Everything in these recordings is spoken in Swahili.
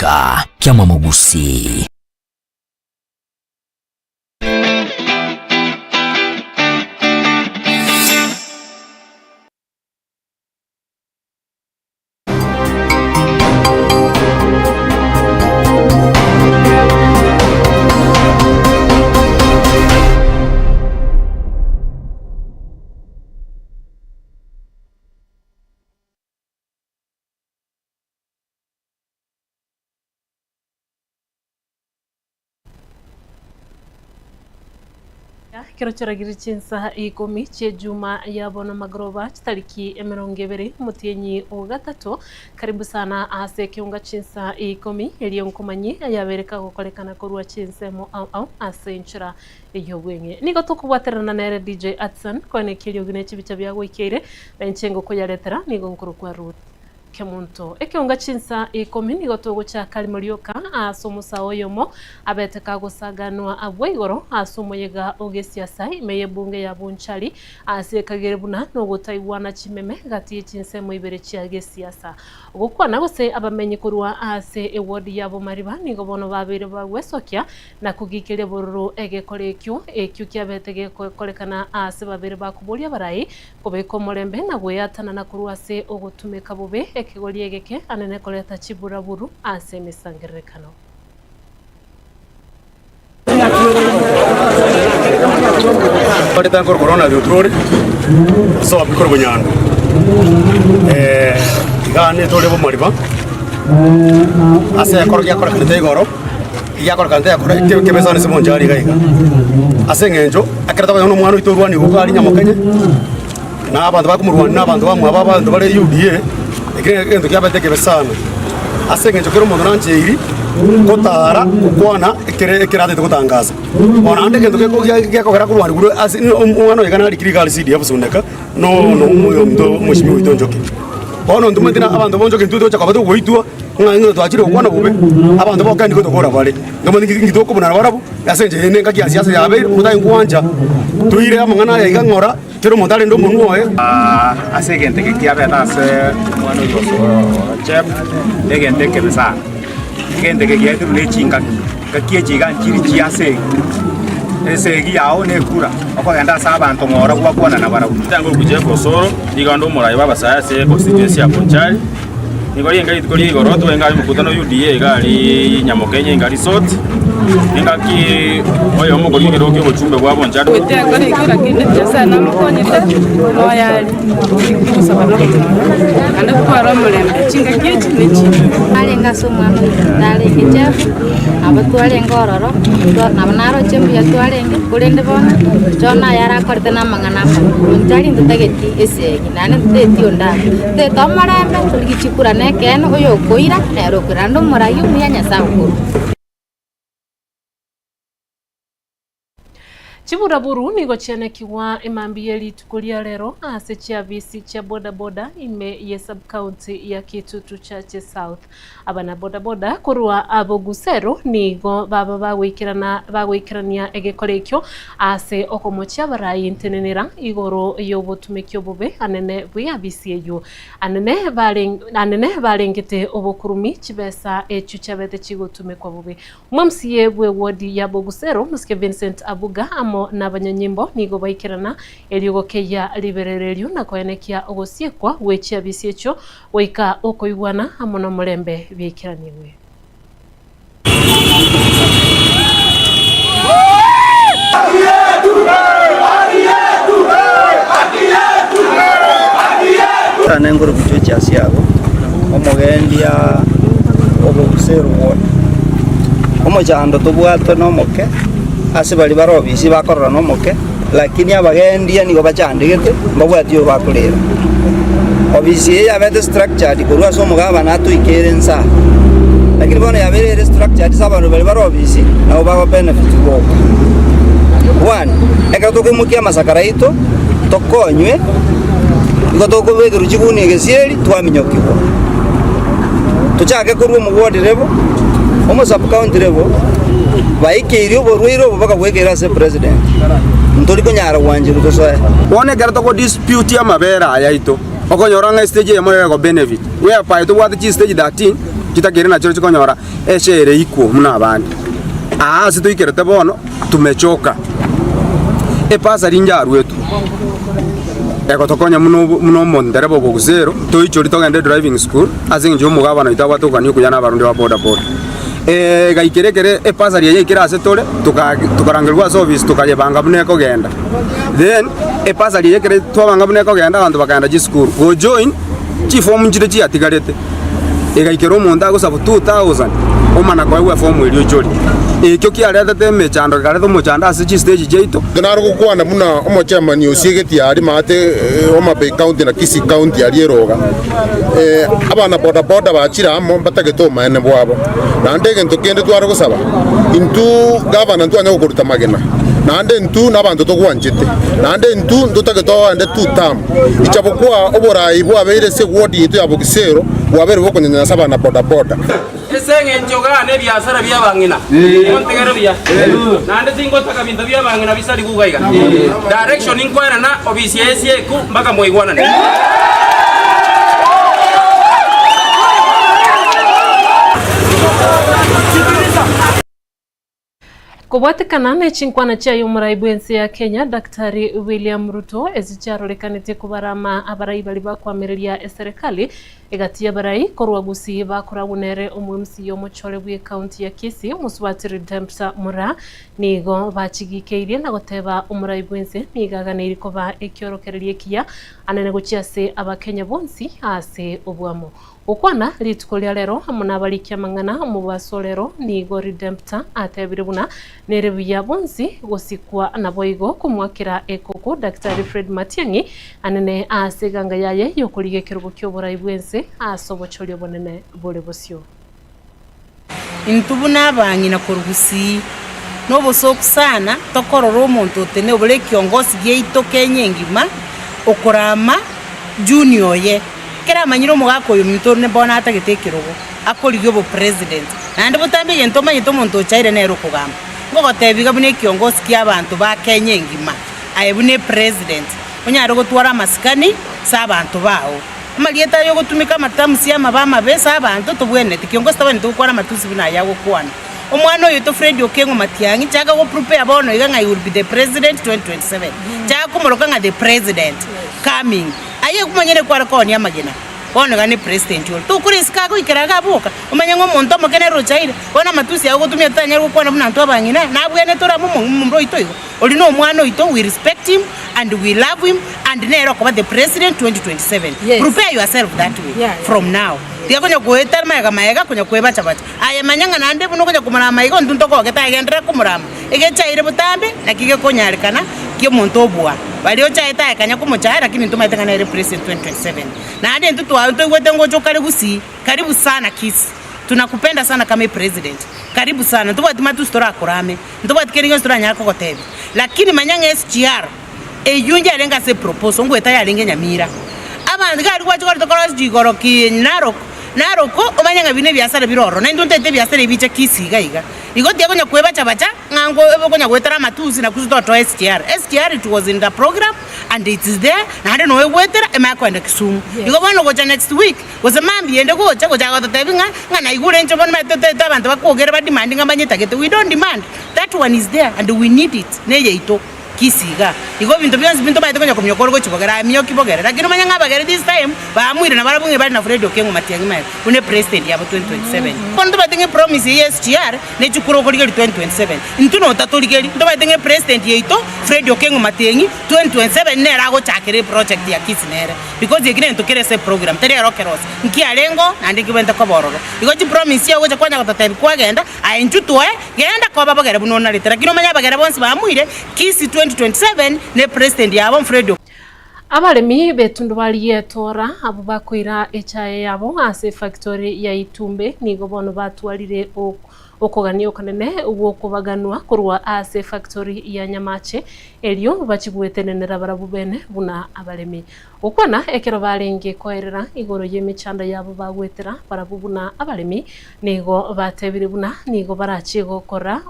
Marioka Kiama Mugusi. Kirochoragiri chinsa ikomi che juma ya bono magrova tariki 20 mutienyi ugatato. Karibu sana ase kiunga chinsa ikomi elionkomanyi yabereka gukorekana korwa chinsemo au ase nchura yobwenge nigo tukubwaterana na DJ Atson kone kilio gine chibicha bya gwikire benchengo kuyaretera nigo nkuru kwa Ruth Kemunto ekiunga chinsa ikomi nigo tugucha Marioka asumusa oyomo abeteka gusaganwa abweigoro asumuyega ogesiasa meye bunge ya bunchari asekagere buna no gutaiwana chimeme gati chinsemo ibere chia gesiasa gukwana gose abamenyi kurwa ase ewodi yabo mariba nigo bono babire bagwesokia na kugikire bururu egekorekyo ekyo kyabetege korekana ase babire bakuburia barayi kobeko morembe na gweyatana na kurwa ase ogutumeka bube ekigori egeke anene koleta chibura buru ase misangerekano Ahorita con corona de otro so abikoro bunyando gane tole bo mariba ase akoro yakora kante goro yakora kante yakora ke besane se monjari gaiga ase ngenjo akirata bano mwana itorwani gukari nyamokenye na abantu bakumurwani na abantu bamwe abantu bari UDA ekendo kyabete ke besane ase ngenjo kero mondo nanchiri kotara kukwana ekirate tukutangaza ona ande kendo gekogera kurwani guru ase umwana yegana rikirigali CDF sundeka no ndo mushimi witonjoke ono ndumatina abantu bonjoke ntuto chakabatu goitwa ng'ango twachire kwana bube abantu bokandi ko tokora bale ndomani ngitoko buna barabu asenje ene ngaki asiasa yabe mutai kwanja tuire amangana ya igangora kero mutale ndo munwoe asegente ke kiabeta ase mwana yoso chep legende ke besa gente ke yetu le chinga kakie chiga nchiri chiase ese giyao ne kura akagenda saba ntongora kwa kwana na barabu tango kuje kosoro digando morai baba sayase constituency ya Bonchari nigori ngai tukori goroto ngai mukutano UDA gali nyamokenye ngali sort ngaki oyo mugori ngiroke obuchumbe bwa Bonchari wetego nikira kinde sana mukonyete loyali kusabana ande kwara mulembe chinga kichi nechi alenga somwa dale kichafu abatwale ngororo na banaro chembu ya twalenge kulende bona chona yara korte na mangana Bonchari ndutageti esegi nane ndeti onda te tomarembe tuligichikura nekeno oyo koira nero kurando morayu myanya sankuru Chibura buru nigo chenekiwa imambieli tukulia lero ase chia visi chia boda boda ime ye sub county ya Kitutu Chache South abana boda boda kurwa abogusero nigo baba bagwikirania egekorekyo ase okomochia barayi ntenenera igoro yobotumekyo bube anene bya visi eyo anene balengete obokurumi chibesa echu chabete chigotumekwa bube mwamsiye bwe wodi ya bogusero muske Vincent Abuga n'abanyanyimbo nigo bayikirana eryogokeya liberereryo nakoyenekia ogosiekwa wechia bisiecho waika okoigwana amono mulembe bikiraniwe Nengoro kuchocha siago omogendia obusero wona omojando tobwato no moke ase bali barobisi bakorora no moke lakini abagendia nigo bachandigete babwatio bakurera obisi yabete structure dikorwa so mugaba natuikere nsa lakini bona yabere structure disabano bali barobisi nabo baba benefit wo one eka tokomukia masakaraito tokonywe ngo tokobege ruchiguni gesieri twaminyokirwa tuchake kurwo mugwodi rebo omo sub county rebo baikiri oborwiro baka gwekera se president ntori konyara wanje rutosoe wone garto ko dispute ya mabera ayaito okonyora nga stage ya moyo go benefit we pa to what stage 13 kitakire nacho chikonyora eshere iko muna abandi ase tuikerete bono tumechoka epasa rinjaru wetu ekotokonya muno monderebo bogusero toichori togende driving school ase njo mugabana itawa tokani kuyana barundi wa boda boda gaikerekere epasa riye ikira ase tore tukarangelwa service tukayebanga buneko genda then epasa riye kere twabanga buneko genda abantu bakanda ji school go join chi form njire chi atigarete gaikero monda go sabu 2000 omana kwa we form iri ojori ekyo kiarete mechando garete mochanda ase chi stage jeito naro gukwana muna omochama osiegeti ari mate Omabay county na Kisii county ari eroga abana boda boda bachira amo batageto maene bwabo nande gento kende twaro gusaba intu gavana ntu anya gukuruta magena nande ntu nabantu togwanjete nande ntu ndutageto ande tutam ichabokuwa oborayi bwabeire se ward yitu ya Bugisero bwabere bokonyanya saba na boda boda esenge njoga ne biasara bya bangina montegero bya nande tingo taka bintu bya bangina bisari kugaiga direction inkwera na obisi ese ku mpaka moigwana ne Kubatikana nechinkwana cha y'umuraibu ensi ya Kenya Daktari William Ruto ezicharolekanite kubarama abarai bali bakwamiriria serikali egati abarai korwagusi bakorabunere omwemsi yomuchore bwe county ya Kisii muswati Redemptor Mura nigo bachigikeirie na goteba umuraibu ensi migaganiri koba ekyorokererie kia anene guchiase abakenya bonsi ase obwamo ukwana litukolia lero hamuna balikia mangana mubasolero nigo Redemptor atebire buna nerebuya bonsi gosikwa na boigo kumwakira ekoko Daktari Fred Matiang'i anene aseganga yaye yokulige kirugo kyobora bwense asobochorio bonene bole bosyo intubuna bangina korugusi no bosoku sana tokororo omonto tene obole kiongozi geito Kenya ngima okorama junior ye kera manyiro mugako yo mitone bona atagetekirogo akorige bo president nande botambe gento manyito monto chaire nero kugamba ngo tebiga bune kiongozi ky'abantu ba Kenya ngima ayebune president onyaro gotwara maskani s'abantu bawo amalieta yo gotumika matamusi amabama besa abantu tubwene kiongozi tabane tukwana matusi bina yago kwana omwana oyo to Fred Okengo Matiang'i chaga go prepare bono iganga will be the president 2027 chaga kumoroka nga the president coming aye kumanyere kwa rakoni amagena bono gane president yo to kuri sikago ikiraga boka umanyango monto mokene rochaire bona matusi yago tumya tanya go kwana muna ntwa bangina nabwene tora mumro itoyo olino omwana oyo we respect him and we love him and nero ko the president 2027 yes. Prepare yourself that way from now dia konya kueta maega konya kueba chabacha aya manyanga nande buno konya kumara maigo ntuntoko geta igendera kumurama igechaire butambe na kige konyarekana kyo monto obwa balio chaita kanya kumochara lakini ntuma itanga na president 2027 na hadi ntutu wa ngwete ngocho karibu sana Kisii tunakupenda sana kama president karibu sana ntuba timatu stora kurame ntuba tikeringa stora nyako kotebi lakini manyanga SGR eyunja alenga se propose ngweta yalenga Nyamira abandi gari kwacho tokora jigoro ki naroko omanyanga bine byasara biroro na ndonte byasara biche Kisii gaiga igoti yakonya kweba chabacha ngango ebokonya kwetara matuzi na kuzuto SGR it was in the program and it is there na hade no wetera emakwenda Kisumu igobano gocha next week was a mambi ende gocha gotebinga ngana igure ncho bona matete abantu bakogera ba demanding amanyeta gete we don't demand that one is there and we need it neye ito Kisiga igo bintu byose bintu bayite konya kumyokoro go chibogera myoki bogera lakini manyanga bagera this time baamwire na barabunge bari na Fred Okengo Matiang'i mai une president yabo 2027 kondo batinge promise SGR ne chukuro ko ligeri 2027 intuno tatoligeri ndo batinge president yeito Fred Okengo Matiang'i 2027 ne rago chakere project ya Kisii nere because yegine ntokere se program tere rokeros nki alengo na ndiki benta ko bororo igo chi promise yago cha kwanya gotatebi kwa genda ainchutwe genda ko babogera bunona litera kino manya bagera bonsi baamwire Kisii 2027 ne president yabo Fred abalemi betundu baliye tora abo bakwira echaye yabo ase factory ya Itumbe nigo bono batwalire okogania kanene uwo kubaganwa kurwa ase factory ya Nyamache elio bachigwetenenera barabubene buna abalemi okwana ekero balenge koerera igoro yemichanda yabo bagwetera barabubuna abalemi nigo batebire buna nigo barachi gokora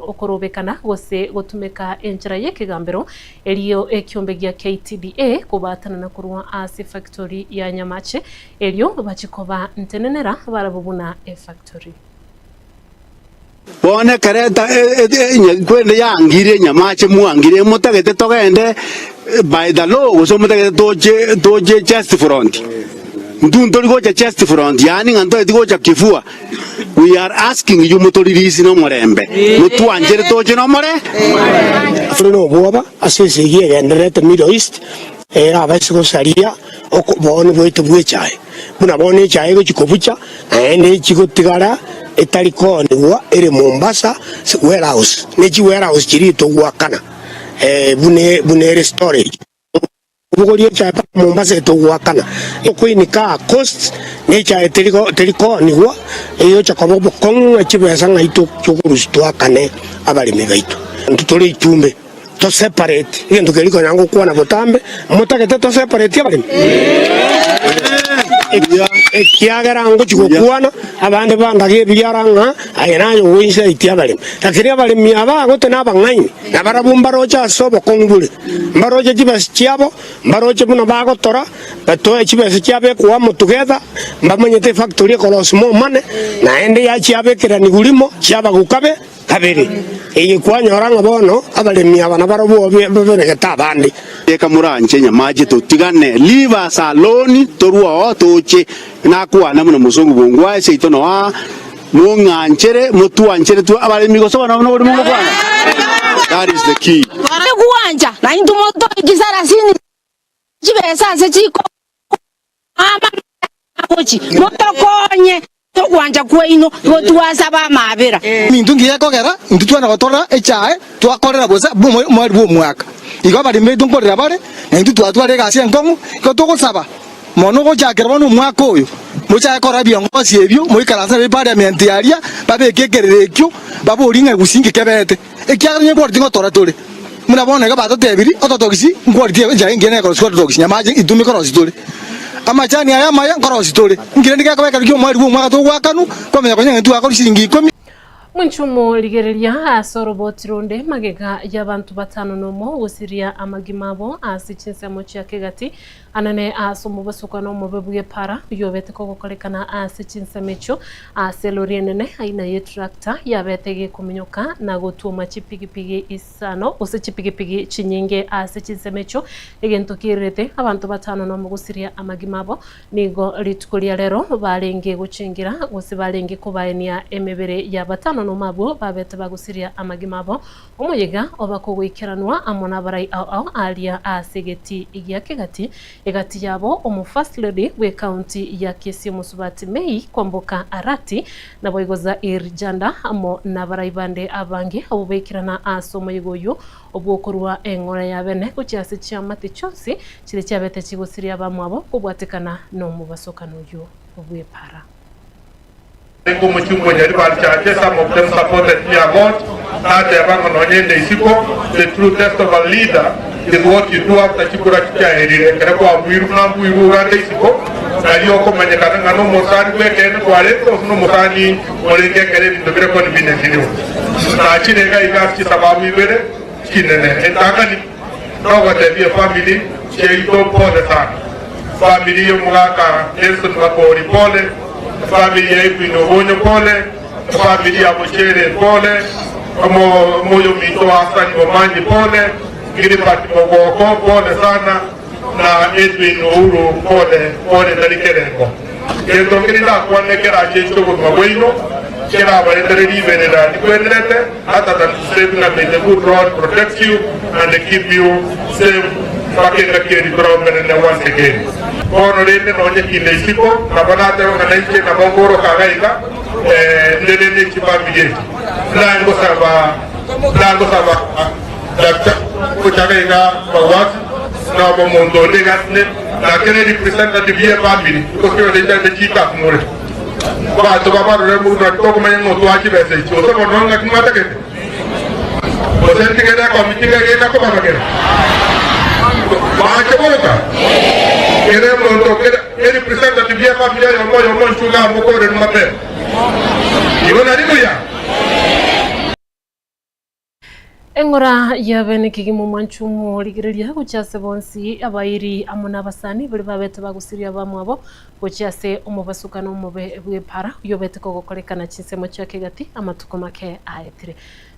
okorobekana gose gotumeka enchira yekigambero elio ekyombe gya KTDA kubatana na kurwa ase factory ya Nyamache elio bachikoba ntenenera barabubuna factory bone kareta kwende yangire Nyamache muangire mutagete togende by the law so mutagete doje chest front nduntori goja chest front yani nganto edigoja kifua. We are asking you mutoririzi no morembe mutuanjere doje no more Fruno boba asese yenderete Middle East abasigo saria okubone bwete bwechai buna bone chai go chikobucha ende chikotigara etariko niwa ere Mombasa warehouse nechi warehouse chirito gwakana bune storage Bugoria cha Mombasa to wakana okuinika cost necha teliko niwa eyo cha kobo kong achibesa ngaito chukurusi to akane abali megaito ntutore itumbe to separate yendo keliko nango kuana botambe mutagete to separate abali ekiagera ngo chikukuana abande bandage byaranga ayanayo winsa itiabali takiri abali miaba gote nabangaini nabarabumba rocha sobo kongule mbaroje chibes chiabo mbaroje buna bagotora bato chibes chiabe kuwa mutugeza mbamanyete factory kolosmo mane naende ya chiabe kirani gulimo chiaba gukabe kabiri iyi kwanyoranga bono abali miaba nabarabu bebere tabandi eka muranje Nyamache tutigane leave us alone torua otoche nakwana muno musungu bungwa seito no munganchere mutuanchere tu abali migoso na buri mungu kwana. That is the key. Wale kuanja na indu moto jisara sini jibesa se chiko ama kochi moto konye to kuanja kwino gotuasa ba mabera mindungi yakogera ndutwana gotora echae twakorera bosa mwari bwo mwaka igo bari medu nkorera bare na ndu twatware gasi enkongu ko tugusaba mono go jakera bano mwaka uyu mucha kora biongozi ebyo muikaranza be parliament yaria babekekererekyo baboringa gusinge kebete ekyaganye borti ngotora tole muna bona ga batotebiri ototogisi ngorti ngene ko skotogisi Nyamache idumi korosi tole amachani aya maya korosi tole ngire ndikakabeka kyo mwari bwo mwaka tugwakanu komenya konye ntu akoro shiringi 10 Mwenchumo ligereria asorobotironde magega y'abantu batano nomo gusiria amagimabo asichinsemo cia kigati anane asomo basukano mu bebuye para yobete ko gukorekana asichinsemecho aselorienene aina ye tractor yabetege kuminyoka na gutuma chipigipigi isano usechipigipigi chinyinge asichinsemecho egentokirete abantu batano nomo gusiria amagimabo nigo litukulia lero balenge guchingira gusibalenge kubaenia emebere ya batano no mabo babete bagusiria amagimabo umuyega obakogwikiranwa amona barai au alia asegeti igyakegati egati yabo omu first lady we county ya Kisii Musubati Mei kwamboka arati na boigoza irjanda amo na barai bande abange obubekirana asomo yigoyo obwokorwa engora ya bene kucyase cya mati cyose kire cyabete kigusiria bamwabo kubwatekana no mu basokano yo obwepara Como chumbo nyari balchache, some of them supported me a lot. That evango nonyende isiko. The true test of a leader is what you do after chikura chicha herire. Kere kwa mwiru na mwiru gande isiko. Naliyo ko manyekana ngano mosani kwe kene kwa leto no mosani olenge kere ndobere kwa nibine sidio. Na chinega igasi sababu ibere chinene. Entanga ni nawa tebie family cheito pole sana. Family yo mwaka Nelson Makori pole. Familia yetu inobonyo pole, familia Mochere pole, moyo mito Hassan Momanyi pole, Giripati Mogoko pole sana, na Edwin Uhuru pole talikereko. Kendo kirida kwane kera checho kumabwino, kera baredere libere na dikwenrete, hata that saving and the good road protects you and they keep you safe. Pakenda kiri problem once again. Kono lene nonye kile isiko na banate wananchi na mongoro kagaika ndele chipambiye. Lango saba dakta kuchagaika bawasi na bomondo legasne na kene representative ye family ko kyo de chita kumure. Ba to baba remu na to ko mayengo to achi bese cho so no nga kimata ke. Ko sente ke da committee ke na ko baba ke. Baca boleh Queremos untuk ele representative dia familiar yang mau juga mau kau dan mate. Gimana ni ya? Engora yabene kigimu mwanchumu ligiriria guchase bonsi abairi amuna basani bali babete bagusiria bamwabo guchase umubasukano umube bwepara yobete kogokorekana chinsemo cyake gati amatuko make aetire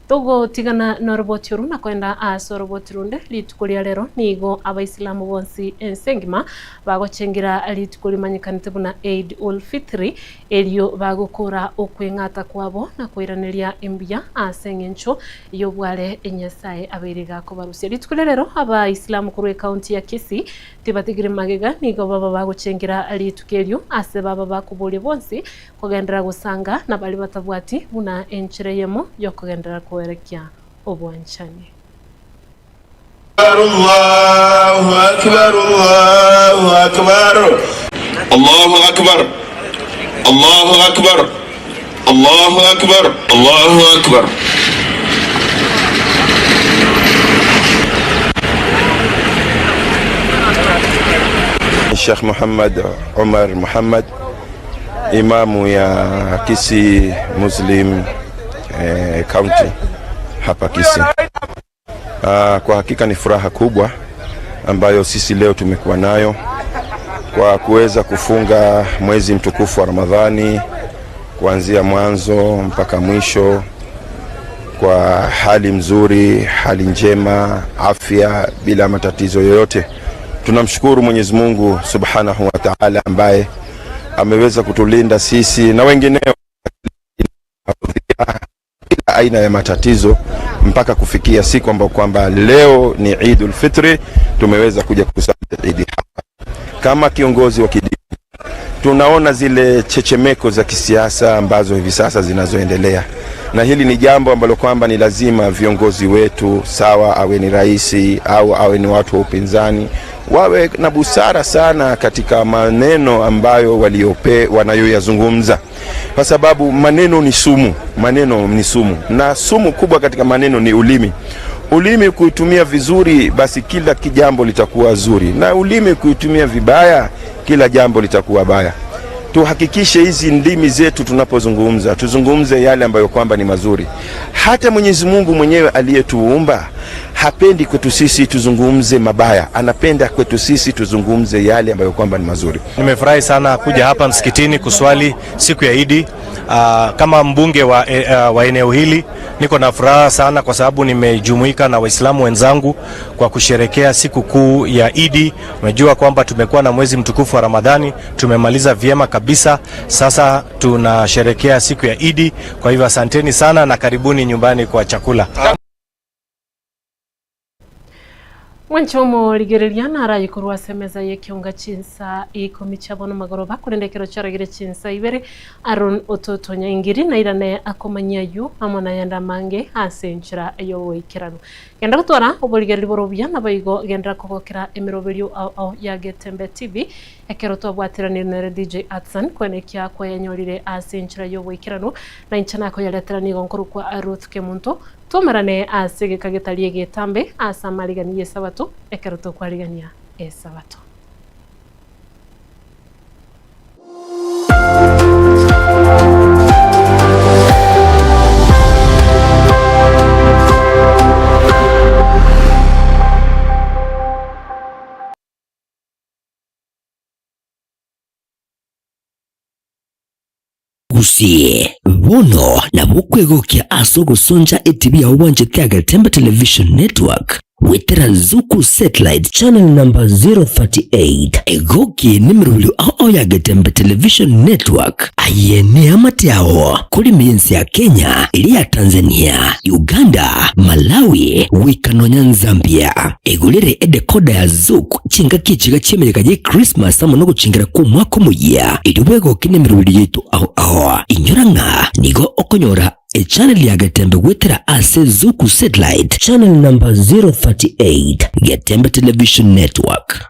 togo tigana no roboti runa kwenda aso roboti runde litukulia lero nigo abaisilamu bonsi ensengima bagochengira litukuli manyikanite buna Eid ul-Fitri elio bagukura okwengata kwabo na kwiraniria imbia asengencho yobwale enyasaye abiriga ko barusia litukuli lero abaisilamu kurwe county ya Kisii tibatigire magega nigo baba bagochengira litukelio ase baba bakubuli bonsi kugendera gusanga na bali batabwati buna enchireyemo yokugendera kuerekia obwanchani. Allahu akbar Allahu akbar Allahu akbar Allahu akbar Allahu akbar Allahu akbar Sheikh Muhammad Umar Muhammad, imamu ya Kisii Muslim County hapa Kisii. Kwa hakika ni furaha kubwa ambayo sisi leo tumekuwa nayo kwa kuweza kufunga mwezi mtukufu wa Ramadhani kuanzia mwanzo mpaka mwisho kwa hali mzuri, hali njema, afya bila matatizo yoyote. Tunamshukuru Mwenyezi Mungu Subhanahu wa Ta'ala ambaye ameweza kutulinda sisi na wengineo kila aina ya matatizo mpaka kufikia siku ambayo kwamba leo ni Eid ul-Fitri tumeweza kuja kusali Eid hapa. Kama kiongozi wa kidini tunaona zile chechemeko za kisiasa ambazo hivi sasa zinazoendelea, na hili ni jambo ambalo kwamba ni lazima viongozi wetu, sawa awe ni raisi au awe ni watu wa upinzani, wawe na busara sana katika maneno ambayo wanayoyazungumza, kwa sababu maneno ni sumu, na sumu kubwa katika maneno ni ulimi. Ulimi kuitumia vizuri basi kila kijambo litakuwa zuri, na ulimi kuitumia vibaya kila jambo litakuwa baya. Tuhakikishe hizi ndimi zetu tunapozungumza tuzungumze yale ambayo kwamba ni mazuri. Hata Mwenyezi Mungu mwenyewe aliyetuumba hapendi kwetu sisi tuzungumze mabaya, anapenda kwetu sisi tuzungumze yale ambayo kwamba ni mazuri. Nimefurahi sana kuja hapa msikitini kuswali siku ya Idi. Kama mbunge wa eneo hili niko na furaha sana kwa sababu nimejumuika na Waislamu wenzangu kwa kusherekea siku kuu ya Idi. Umejua kwamba tumekuwa na mwezi mtukufu wa Ramadhani, tumemaliza vyema kabisa. Sasa tunasherekea siku ya Idi. Kwa hivyo asanteni sana na karibuni nyumbani kwa chakula. Mwanchomo ligereriana arayikurwa semeza yekiunga chinsa ikomicha bono magoroba kurendekero charagire chinsa ibere Aron Ototonya ingiri na irane akomanyayu amona yanda mange asenchira ayo ikirano genda gutwara obuligeri borobya nabayigo gendera kokokera emiroberio au ya Getembe TV ekero twabwatiranira na DJ Atsan kwenekia kwa yanyorire asenchira ayo ikirano na inchana ko yaleterani gonkuru kwa Ruth Kemunto tumerane asege kagetalie Getambe asamariganie sabato ekeroto kwarigania sabato. Gusie bono na bukwegokia asogo sonja ETV ya uwanje kya Getembe Television Network wetera Zuku Satellite Channel number 038 egoki nimirulio au ya Getembe Television Network ayene amatiao kuli mienzi ya Kenya, ili ya Tanzania, Uganda, Malawi, Wikanonya, Zambia egulire edekoda ya Zuku chinga kichiga chimereka je Christmas amono guchingira ku mwaka muya iduwego kinimirulio yetu au inyoranga nigo okonyora channel ya Getembe wetera ase Zuku Satellite Channel number 038 Getembe Television Network.